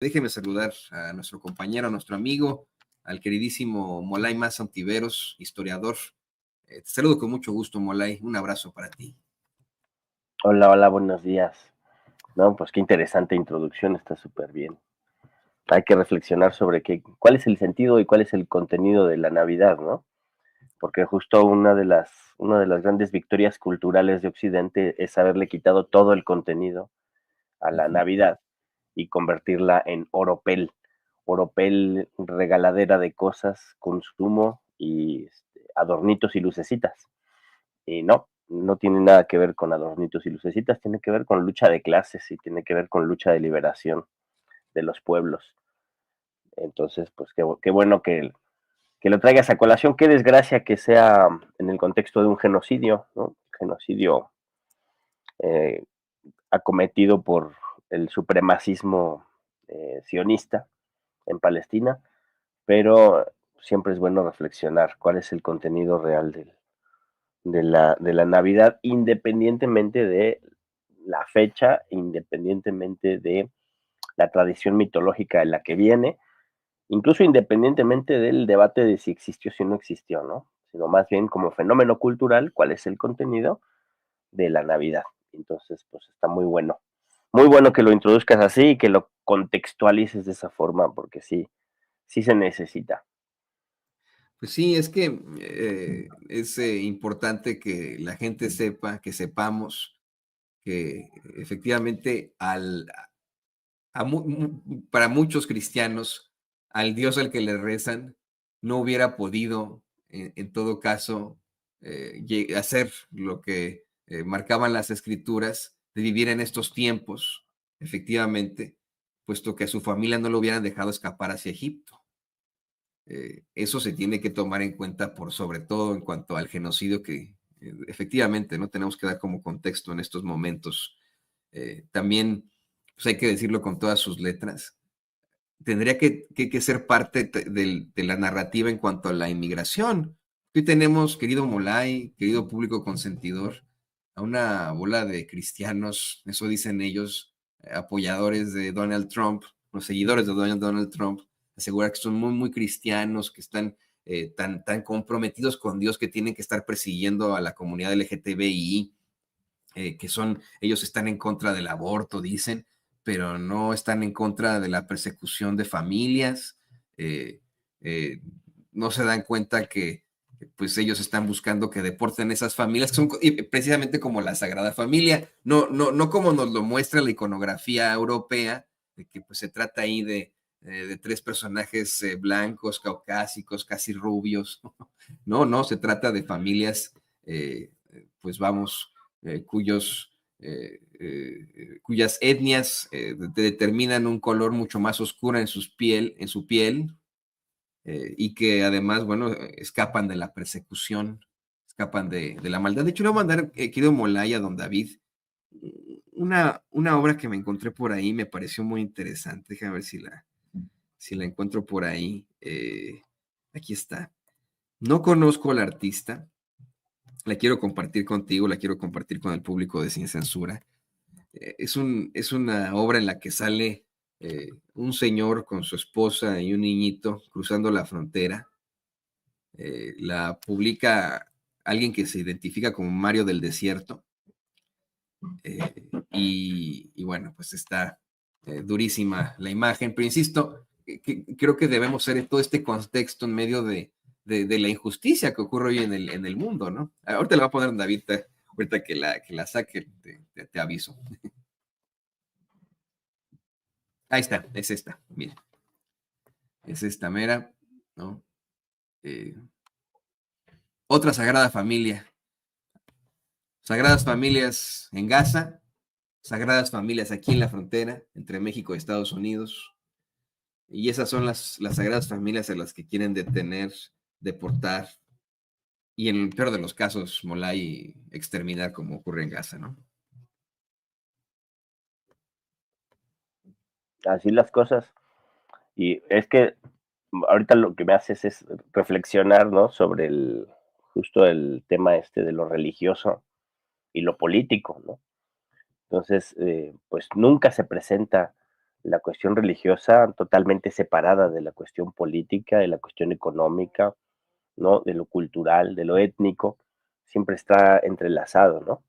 Déjeme saludar a nuestro compañero, a nuestro amigo, al queridísimo Molay Maza Ontiveros, historiador. Te saludo con mucho gusto, Molay. Un abrazo para ti. Hola, hola, buenos días. No, pues qué interesante introducción, está súper bien. Hay que reflexionar sobre cuál es el sentido y cuál es el contenido de la Navidad, ¿no? Porque justo una de las grandes victorias culturales de Occidente es haberle quitado todo el contenido a la Ujú. Navidad y convertirla en oropel. Oropel, regaladera de cosas, consumo y adornitos y lucecitas. Y no tiene nada que ver con adornitos y lucecitas, tiene que ver con lucha de clases y tiene que ver con lucha de liberación de los pueblos. Entonces, pues qué bueno que lo traigas a colación. Qué desgracia que sea en el contexto de un genocidio, ¿no? Genocidio eh, acometido por el supremacismo sionista en Palestina, pero siempre es bueno reflexionar cuál es el contenido real de la Navidad, independientemente de la fecha, independientemente de la tradición mitológica de la que viene, incluso independientemente del debate de si existió o si no existió, ¿no? Sino más bien como fenómeno cultural, cuál es el contenido de la Navidad. Entonces, pues está muy bueno que lo introduzcas así y que lo contextualices de esa forma, porque sí se necesita. Pues sí, es que es importante que la gente sepa, que sepamos que efectivamente para muchos cristianos, al Dios al que le rezan, no hubiera podido, en todo caso, hacer lo que marcaban las escrituras, de vivir en estos tiempos, efectivamente, puesto que a su familia no lo hubieran dejado escapar hacia Egipto. Eso se tiene que tomar en cuenta por sobre todo en cuanto al genocidio que efectivamente no tenemos que dar como contexto en estos momentos. También pues hay que decirlo con todas sus letras, tendría que ser parte de la narrativa en cuanto a la inmigración. Hoy tenemos, querido Molay, querido público consentidor, a una bola de cristianos, eso dicen ellos, apoyadores de Donald Trump, los seguidores de Donald Trump, asegurar que son muy cristianos, que están tan comprometidos con Dios que tienen que estar persiguiendo a la comunidad LGTBI, ellos están en contra del aborto, dicen, pero no están en contra de la persecución de familias, eh, eh, no se dan cuenta que pues ellos están buscando que deporten esas familias, que son precisamente como la Sagrada Familia, no como nos lo muestra la iconografía europea, de que pues se trata ahí de tres personajes blancos, caucásicos, casi rubios, no, se trata de familias, pues vamos, cuyas etnias determinan un color mucho más oscuro en su piel, y que además, bueno, escapan de la persecución, escapan de la maldad. De hecho, le voy a mandar, querido Molaya, don David, una obra que me encontré por ahí, me pareció muy interesante. Déjame ver si la encuentro por ahí. Aquí está. No conozco al artista, la quiero compartir contigo, la quiero compartir con el público de Sin Censura. Es una obra en la que sale un señor con su esposa y un niñito cruzando la frontera. La publica alguien que se identifica como Mario del Desierto. Y bueno, pues está durísima la imagen, pero insisto, creo que debemos ser en todo este contexto en medio de la injusticia que ocurre hoy en el mundo, ¿no? Ahorita le voy a poner a David, ahorita que la saque, te aviso. Ahí está, es esta, mira, es esta mera, ¿no? Eh, Otra Sagrada Familia. Sagradas Familias en Gaza, Sagradas Familias aquí en la frontera entre México y Estados Unidos. Y esas son las Sagradas Familias a las que quieren detener, deportar y en el peor de los casos, Molay, exterminar como ocurre en Gaza, ¿no? Así las cosas. Y es que ahorita lo que me haces es reflexionar, ¿no? Sobre justo el tema de lo religioso y lo político, ¿no? Entonces, pues nunca se presenta la cuestión religiosa totalmente separada de la cuestión política, de la cuestión económica, ¿no? De lo cultural, de lo étnico, siempre está entrelazado, ¿no?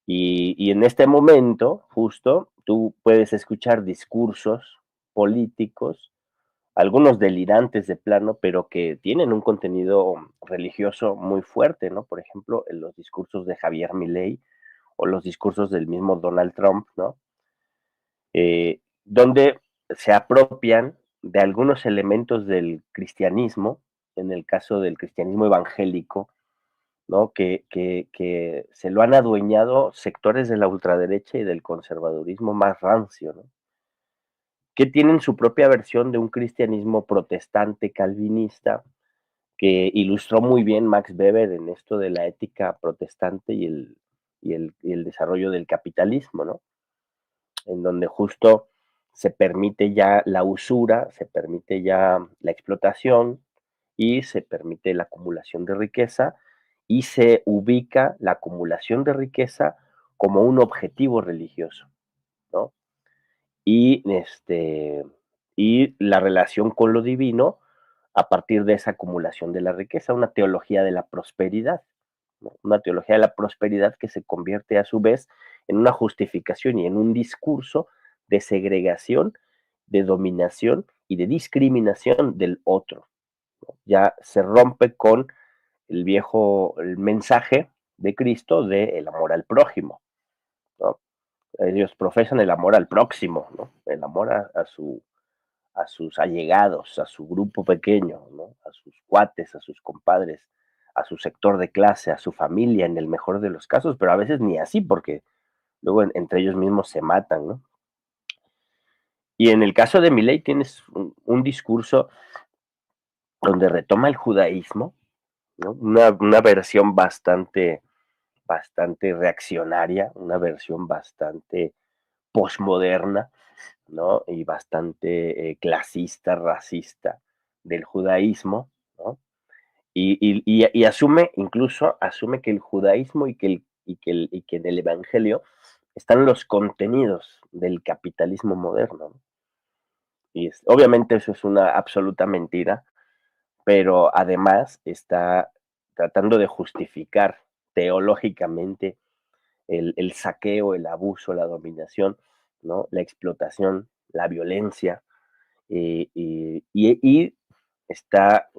Y en este momento, justo, tú puedes escuchar discursos políticos, algunos delirantes de plano, pero que tienen un contenido religioso muy fuerte, ¿no? Por ejemplo, en los discursos de Javier Milei o los discursos del mismo Donald Trump, ¿no? Donde se apropian de algunos elementos del cristianismo, en el caso del cristianismo evangélico, ¿no? Que se lo han adueñado sectores de la ultraderecha y del conservadurismo más rancio, ¿no? Que tienen su propia versión de un cristianismo protestante calvinista que ilustró muy bien Max Weber en esto de la ética protestante y el desarrollo del capitalismo, ¿no? En donde justo se permite ya la usura, se permite ya la explotación y se permite la acumulación de riqueza y se ubica la acumulación de riqueza como un objetivo religioso, ¿no? Y, y la relación con lo divino a partir de esa acumulación de la riqueza, una teología de la prosperidad, ¿no? Una teología de la prosperidad que se convierte a su vez en una justificación y en un discurso de segregación, de dominación y de discriminación del otro, ¿no? Ya se rompe con el mensaje de Cristo de el amor al prójimo, ¿no? Ellos profesan el amor al próximo, ¿no? El amor a sus allegados, a su grupo pequeño, ¿no? A sus cuates, a sus compadres, a su sector de clase, a su familia, en el mejor de los casos, pero a veces ni así, porque luego entre ellos mismos se matan, ¿no? Y en el caso de Milei tienes un discurso donde retoma el judaísmo, ¿no? Una versión bastante reaccionaria, una versión bastante posmoderna, ¿no? Y bastante clasista, racista del judaísmo, ¿no? Y asume, incluso asume que el judaísmo y que en el evangelio están los contenidos del capitalismo moderno, ¿no? Y obviamente eso es una absoluta mentira, pero además está tratando de justificar teológicamente el saqueo, el abuso, la dominación, ¿no? La explotación, la violencia, y está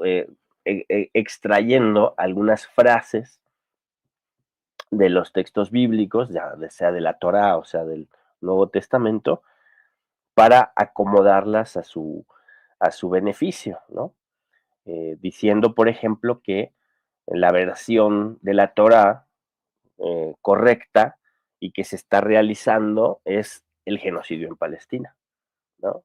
extrayendo algunas frases de los textos bíblicos, ya sea de la Torá o sea del Nuevo Testamento, para acomodarlas a su beneficio, ¿no? Diciendo, por ejemplo, que la versión de la Torá correcta y que se está realizando es el genocidio en Palestina, ¿no?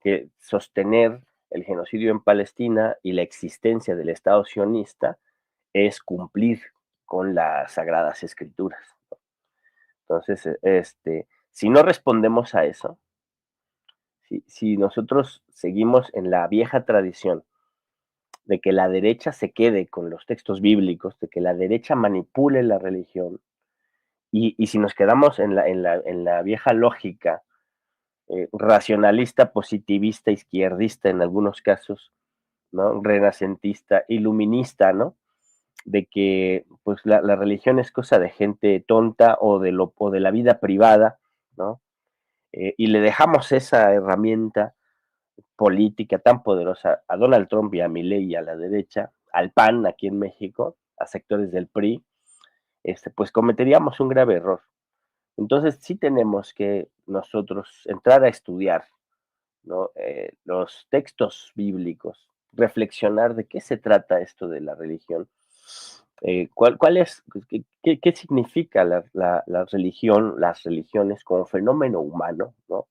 Que sostener el genocidio en Palestina y la existencia del Estado sionista es cumplir con las sagradas escrituras. Entonces, si no respondemos a eso, si nosotros seguimos en la vieja tradición de que la derecha se quede con los textos bíblicos, de que la derecha manipule la religión, y si nos quedamos en la vieja lógica racionalista, positivista, izquierdista en algunos casos, ¿no? Renacentista, iluminista, ¿no? De que pues la religión es cosa de gente tonta o de la vida privada, ¿no? Y le dejamos esa herramienta política tan poderosa a Donald Trump y a Milei y a la derecha, al PAN aquí en México, a sectores del PRI, pues cometeríamos un grave error. Entonces sí tenemos que nosotros entrar a estudiar, ¿no? Los textos bíblicos, reflexionar de qué se trata esto de la religión, cuál es, qué significa la religión, las religiones como fenómeno humano, ¿no?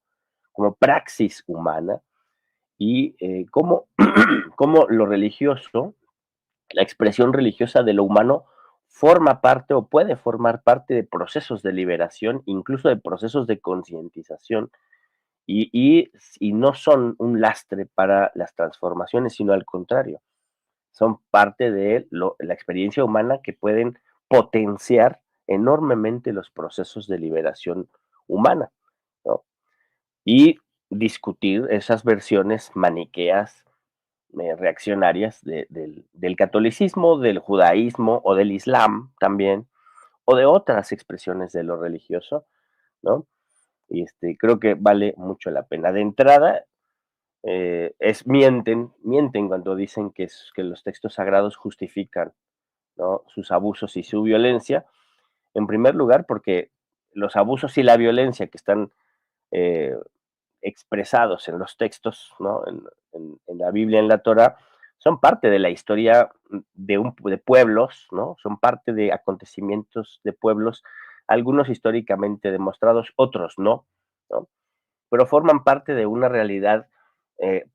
Como praxis humana, y cómo lo religioso, la expresión religiosa de lo humano, forma parte o puede formar parte de procesos de liberación, incluso de procesos de concientización, y no son un lastre para las transformaciones, sino al contrario, son parte de la experiencia humana que pueden potenciar enormemente los procesos de liberación humana, ¿no? y discutir esas versiones maniqueas, reaccionarias del catolicismo, del judaísmo o del islam también, o de otras expresiones de lo religioso, ¿no? Y creo que vale mucho la pena. De entrada, mienten cuando dicen que los textos sagrados justifican, ¿no?, sus abusos y su violencia. En primer lugar, porque los abusos y la violencia que están eh, expresados en los textos, ¿no?, en la Biblia, en la Torah, son parte de la historia de pueblos, ¿no? Son parte de acontecimientos de pueblos, algunos históricamente demostrados, otros no, ¿no? Pero forman parte de una realidad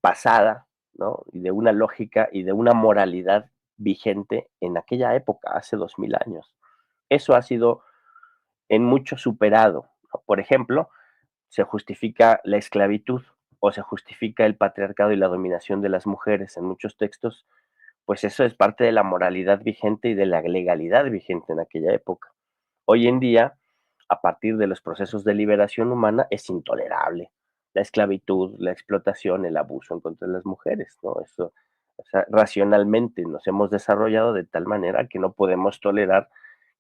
pasada, ¿no?, y de una lógica y de una moralidad vigente en aquella época, hace 2000 años. Eso ha sido en mucho superado, ¿no? Por ejemplo, se justifica la esclavitud o se justifica el patriarcado y la dominación de las mujeres en muchos textos, pues eso es parte de la moralidad vigente y de la legalidad vigente en aquella época. Hoy en día, a partir de los procesos de liberación humana, es intolerable la esclavitud, la explotación, el abuso en contra de las mujeres, ¿no? Eso, o sea, racionalmente nos hemos desarrollado de tal manera que no podemos tolerar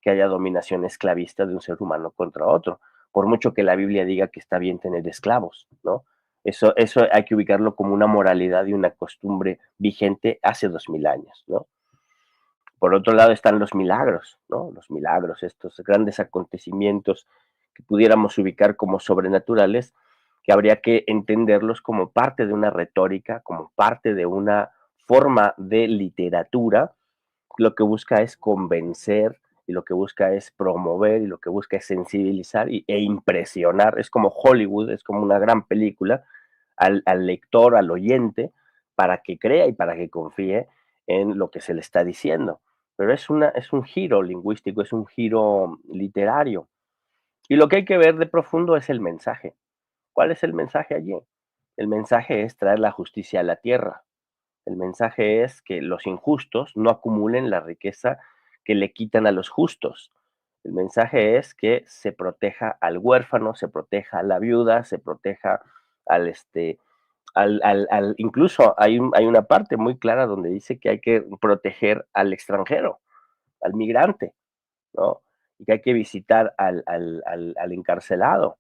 que haya dominación esclavista de un ser humano contra otro, por mucho que la Biblia diga que está bien tener esclavos, ¿no? Eso hay que ubicarlo como una moralidad y una costumbre vigente hace 2000 años, ¿no? Por otro lado están los milagros, ¿no? Los milagros, estos grandes acontecimientos que pudiéramos ubicar como sobrenaturales, que habría que entenderlos como parte de una retórica, como parte de una forma de literatura. Lo que busca es convencer y lo que busca es promover y lo que busca es sensibilizar e impresionar. Es como Hollywood, es como una gran película al lector, al oyente, para que crea y para que confíe en lo que se le está diciendo. Pero es un giro lingüístico, es un giro literario. Y lo que hay que ver de profundo es el mensaje. ¿Cuál es el mensaje allí? El mensaje es traer la justicia a la tierra. El mensaje es que los injustos no acumulen la riqueza que le quitan a los justos. El mensaje es que se proteja al huérfano, se proteja a la viuda, se proteja al incluso hay una parte muy clara donde dice que hay que proteger al extranjero, al migrante, ¿no? Y que hay que visitar al encarcelado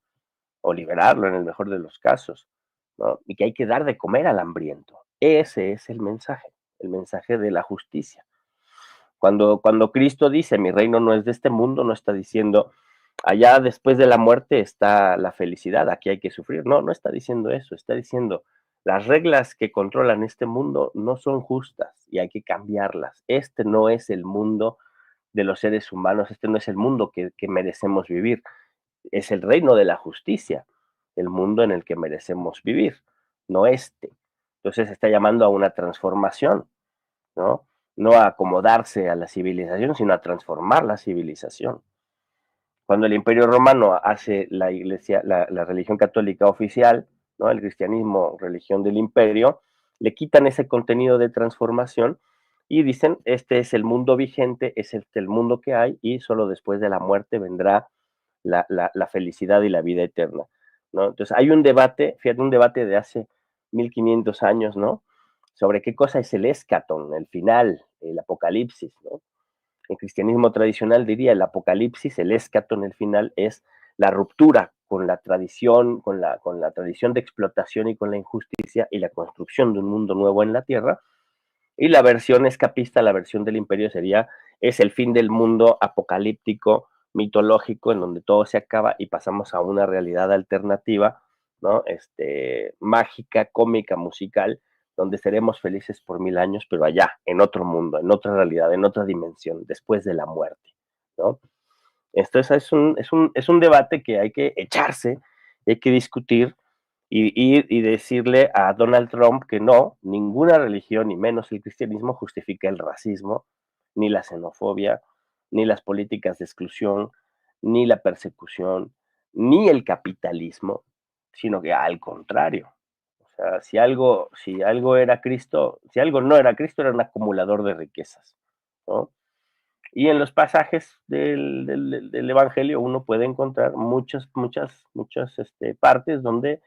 o liberarlo en el mejor de los casos, ¿no? Y que hay que dar de comer al hambriento. Ese es el mensaje de la justicia. Cuando Cristo dice, mi reino no es de este mundo, no está diciendo, allá después de la muerte está la felicidad, aquí hay que sufrir. No, no está diciendo eso, está diciendo, las reglas que controlan este mundo no son justas y hay que cambiarlas. Este no es el mundo de los seres humanos, este no es el mundo que merecemos vivir, es el reino de la justicia, el mundo en el que merecemos vivir, no este. Entonces está llamando a una transformación, ¿no? No a acomodarse a la civilización, sino a transformar la civilización. Cuando el Imperio Romano hace la iglesia, la religión católica oficial, ¿no?, el cristianismo, religión del imperio, le quitan ese contenido de transformación y dicen, este es el mundo vigente, es el mundo que hay y solo después de la muerte vendrá la felicidad y la vida eterna, ¿no? Entonces hay un debate, fíjate, un debate de hace 1500 años, ¿no?, sobre qué cosa es el escatón, el final, el apocalipsis, ¿no? El cristianismo tradicional diría el apocalipsis, el escatón, el final, es la ruptura con la tradición, con la tradición de explotación y con la injusticia y la construcción de un mundo nuevo en la tierra. Y la versión escapista, la versión del imperio sería, es el fin del mundo apocalíptico, mitológico, en donde todo se acaba y pasamos a una realidad alternativa, ¿no? Mágica, cómica, musical, donde seremos felices por 1000 años, pero allá, en otro mundo, en otra realidad, en otra dimensión, después de la muerte, ¿no? Esto es un debate que hay que echarse, hay que discutir y decirle a Donald Trump que no, ninguna religión, ni menos el cristianismo, justifica el racismo, ni la xenofobia, ni las políticas de exclusión, ni la persecución, ni el capitalismo, sino que al contrario. O sea, si algo era Cristo, si algo no era Cristo, era un acumulador de riquezas, ¿no? Y en los pasajes del Evangelio uno puede encontrar muchas partes donde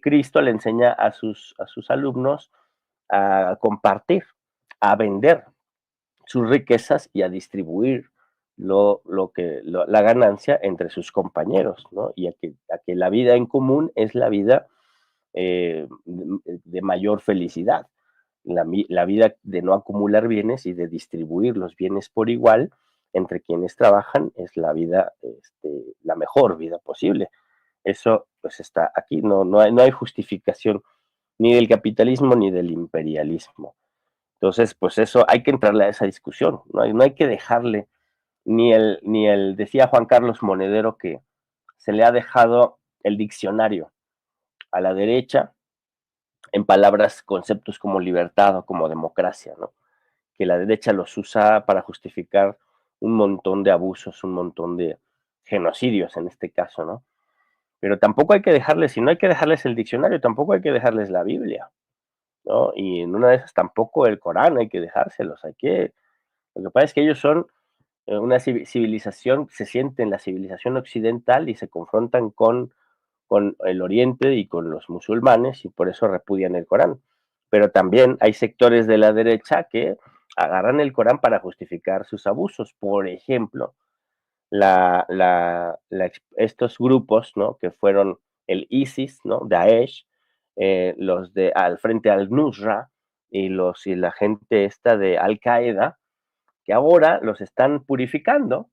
Cristo le enseña a sus alumnos a compartir, a vender sus riquezas y a distribuir la ganancia entre sus compañeros, ¿no? Y a que la vida en común es la vida de mayor felicidad, la vida de no acumular bienes y de distribuir los bienes por igual entre quienes trabajan es la vida, la mejor vida posible. Eso pues está aquí, no hay justificación ni del capitalismo ni del imperialismo. Entonces, pues eso, hay que entrarle a esa discusión, no hay que dejarle, decía Juan Carlos Monedero que se le ha dejado el diccionario a la derecha en palabras, conceptos como libertad o como democracia, ¿no? Que la derecha los usa para justificar un montón de abusos, un montón de genocidios en este caso, ¿no? Pero tampoco hay que dejarles, si no hay que dejarles el diccionario, tampoco hay que dejarles la Biblia, ¿no? Y en una de esas tampoco el Corán hay que dejárselos, lo que pasa es que ellos son una civilización, se sienten la civilización occidental y se confrontan con el Oriente y con los musulmanes y por eso repudian el Corán. Pero también hay sectores de la derecha que agarran el Corán para justificar sus abusos. Por ejemplo, estos grupos, ¿no? Que fueron el ISIS, ¿no? Daesh, los de al frente al-Nusra y la gente esta de Al-Qaeda, que ahora los están purificando,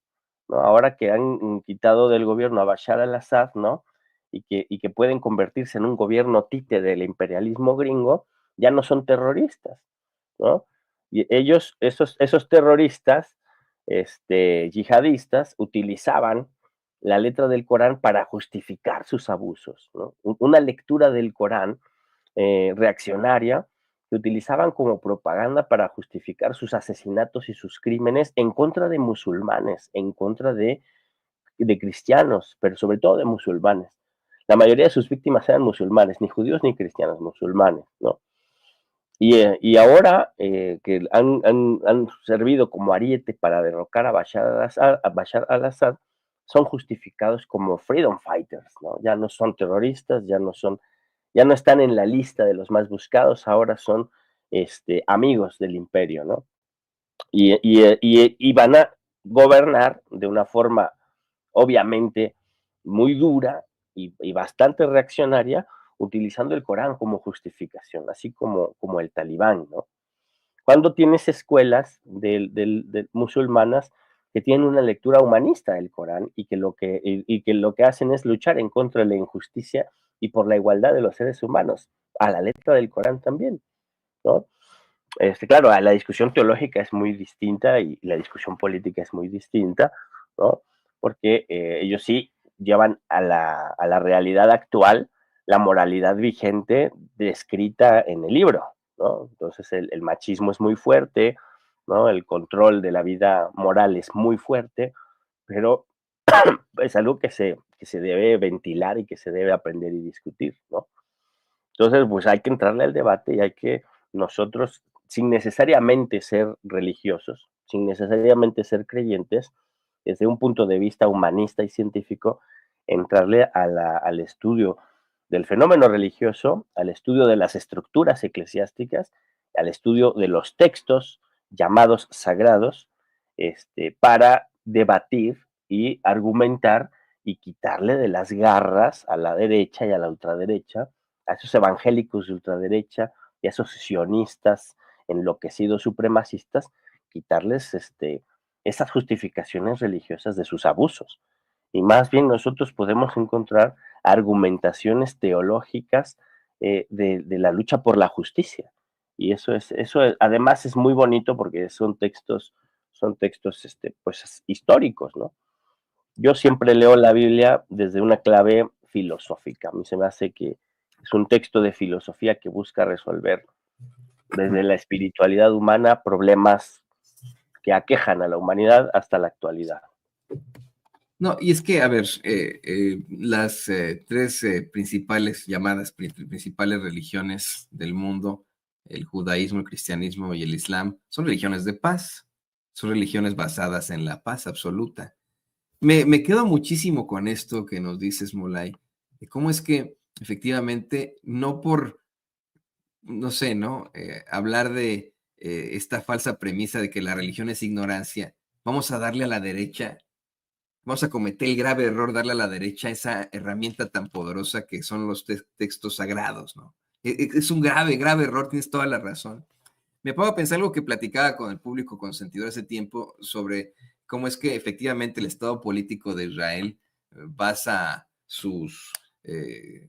¿no? Ahora que han quitado del gobierno a Bashar al-Assad, ¿no? Y que pueden convertirse en un gobierno tite del imperialismo gringo, ya no son terroristas, ¿no? Y ellos, esos terroristas, yihadistas, utilizaban la letra del Corán para justificar sus abusos, ¿no? Una lectura del Corán reaccionaria que utilizaban como propaganda para justificar sus asesinatos y sus crímenes en contra de musulmanes, en contra de cristianos, pero sobre todo de musulmanes. La mayoría de sus víctimas eran musulmanes, ni judíos ni cristianos, musulmanes, ¿no? Y ahora que han servido como ariete para derrocar a Bashar al-Assad, son justificados como freedom fighters, ¿no? Ya no son terroristas, ya no están en la lista de los más buscados, ahora son amigos del imperio, ¿no? Y van a gobernar de una forma obviamente muy dura y bastante reaccionaria, utilizando el Corán como justificación, así como el talibán, ¿no? Cuando tienes escuelas de musulmanas que tienen una lectura humanista del Corán y que lo que hacen es luchar en contra de la injusticia y por la igualdad de los seres humanos, a la letra del Corán también, ¿no? Claro, la discusión teológica es muy distinta y la discusión política es muy distinta, ¿no? Porque ellos sí llevan a la realidad actual la moralidad vigente descrita en el libro, ¿no? Entonces el machismo es muy fuerte, ¿no? El control de la vida moral es muy fuerte, pero es algo que se debe ventilar y que se debe aprender y discutir, ¿no? Entonces, pues hay que entrarle al debate y hay que nosotros, sin necesariamente ser religiosos, sin necesariamente ser creyentes, desde un punto de vista humanista y científico, entrarle al estudio del fenómeno religioso, al estudio de las estructuras eclesiásticas, al estudio de los textos llamados sagrados, para debatir y argumentar y quitarle de las garras a la derecha y a la ultraderecha, a esos evangélicos de ultraderecha y a esos sionistas enloquecidos supremacistas, quitarles esas justificaciones religiosas de sus abusos. Y más bien nosotros podemos encontrar argumentaciones teológicas de la lucha por la justicia. Y además es muy bonito porque son textos pues, históricos, ¿no? Yo siempre leo la Biblia desde una clave filosófica. A mí se me hace que es un texto de filosofía que busca resolver desde la espiritualidad humana problemas que aquejan a la humanidad hasta la actualidad. No, y es que, a ver, las tres principales religiones del mundo, el judaísmo, el cristianismo y el islam, son religiones de paz, son religiones basadas en la paz absoluta. Me quedo muchísimo con esto que nos dices, Molay, de cómo es que efectivamente, no por, no sé, ¿no? Hablar de esta falsa premisa de que la religión es ignorancia, vamos a darle a la derecha, vamos a cometer el grave error darle a la derecha esa herramienta tan poderosa que son los textos sagrados, ¿no? Es un grave, grave error, tienes toda la razón. Me pongo a pensar algo que platicaba con el público consentidor hace tiempo sobre cómo es que efectivamente el Estado político de Israel basa sus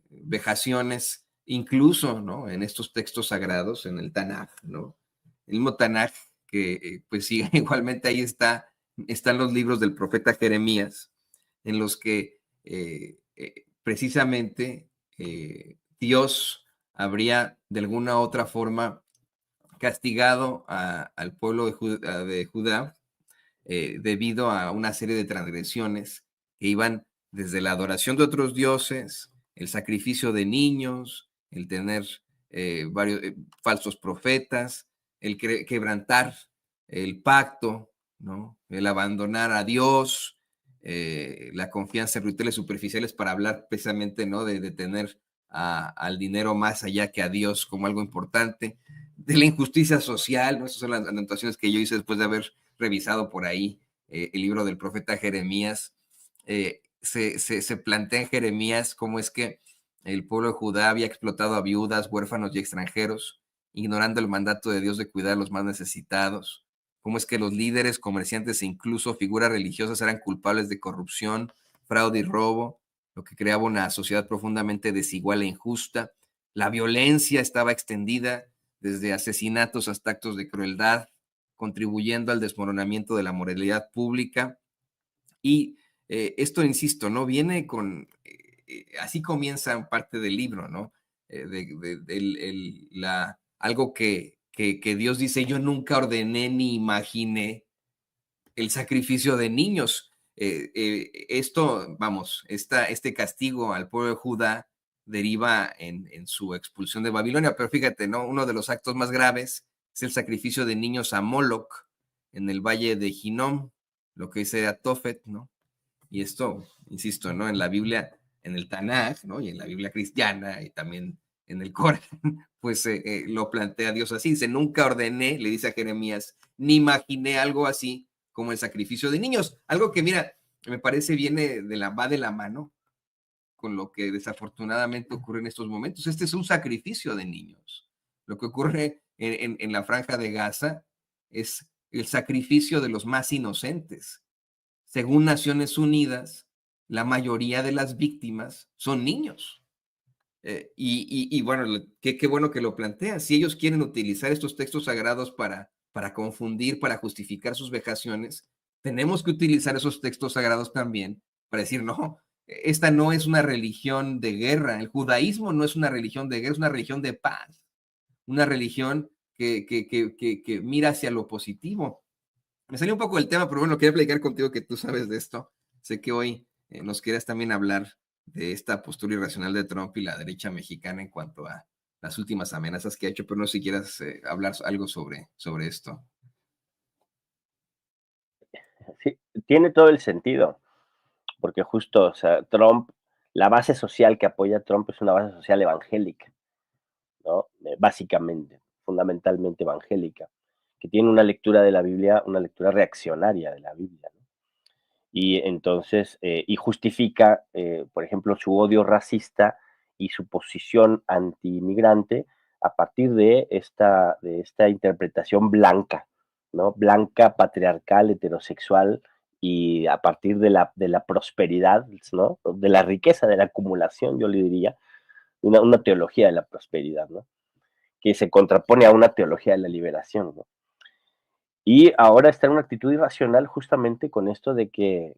vejaciones, incluso, ¿no? En estos textos sagrados, en el Tanaj, ¿no? El mismo Tanaj, que pues sí, igualmente ahí están los libros del profeta Jeremías, en los que precisamente Dios habría de alguna otra forma castigado al pueblo de Judá debido a una serie de transgresiones que iban desde la adoración de otros dioses, el sacrificio de niños, el tener varios falsos profetas, el quebrantar el pacto, ¿no? El abandonar a Dios, la confianza en rituales superficiales para hablar precisamente, ¿no? De tener al dinero más allá que a Dios como algo importante, de la injusticia social, ¿no? Esas son las anotaciones que yo hice después de haber revisado por ahí el libro del profeta Jeremías. Se plantea en Jeremías cómo es que el pueblo de Judá había explotado a viudas, huérfanos y extranjeros, ignorando el mandato de Dios de cuidar a los más necesitados. Cómo es que los líderes, comerciantes e incluso figuras religiosas eran culpables de corrupción, fraude y robo, lo que creaba una sociedad profundamente desigual e injusta. La violencia estaba extendida desde asesinatos hasta actos de crueldad, contribuyendo al desmoronamiento de la moralidad pública. Y esto, insisto, ¿no? Viene con, así comienza parte del libro, ¿no? Algo que Dios dice, yo nunca ordené ni imaginé el sacrificio de niños. Esto, vamos, este castigo al pueblo de Judá deriva en su expulsión de Babilonia, pero fíjate, ¿no? Uno de los actos más graves es el sacrificio de niños a Moloch en el valle de Hinnom, lo que dice a Tofet, ¿no? Y esto, insisto, ¿no? En la Biblia, en el Tanaj, ¿no? Y en la Biblia cristiana y también en el Corán, pues lo plantea Dios así. Dice, nunca ordené, le dice a Jeremías, ni imaginé algo así como el sacrificio de niños. Algo que, mira, me parece va de la mano con lo que desafortunadamente ocurre en estos momentos. Este es un sacrificio de niños. Lo que ocurre en la franja de Gaza es el sacrificio de los más inocentes. Según Naciones Unidas, la mayoría de las víctimas son niños. Bueno, qué bueno que lo plantea. Si ellos quieren utilizar estos textos sagrados para confundir, para justificar sus vejaciones, tenemos que utilizar esos textos sagrados también para decir, no, esta no es una religión de guerra. El judaísmo no es una religión de guerra, es una religión de paz. Una religión que mira hacia lo positivo. Me salió un poco del tema, pero bueno, quería platicar contigo que tú sabes de esto. Sé que hoy nos quieras también hablar de esta postura irracional de Trump y la derecha mexicana en cuanto a las últimas amenazas que ha hecho, pero no sé si quieras hablar algo sobre esto. Sí, tiene todo el sentido, porque justo, o sea, Trump, la base social que apoya a Trump es una base social evangélica, ¿no? Básicamente, fundamentalmente evangélica, que tiene una lectura de la Biblia, una lectura reaccionaria de la Biblia, ¿no? Y entonces, y justifica, por ejemplo, su odio racista y su posición anti-inmigrante a partir de esta interpretación blanca, ¿no? Blanca, patriarcal, heterosexual, y a partir de la prosperidad, ¿no? De la riqueza, de la acumulación, yo le diría, una teología de la prosperidad, ¿no? Que se contrapone a una teología de la liberación, ¿no? Y ahora está en una actitud irracional justamente con esto de que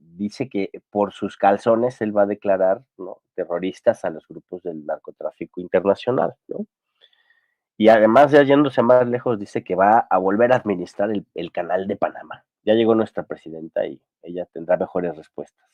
dice que por sus calzones él va a declarar, ¿no?, terroristas a los grupos del narcotráfico internacional, ¿no? Y además, ya yéndose más lejos, dice que va a volver a administrar el canal de Panamá. Ya llegó nuestra presidenta y ella tendrá mejores respuestas.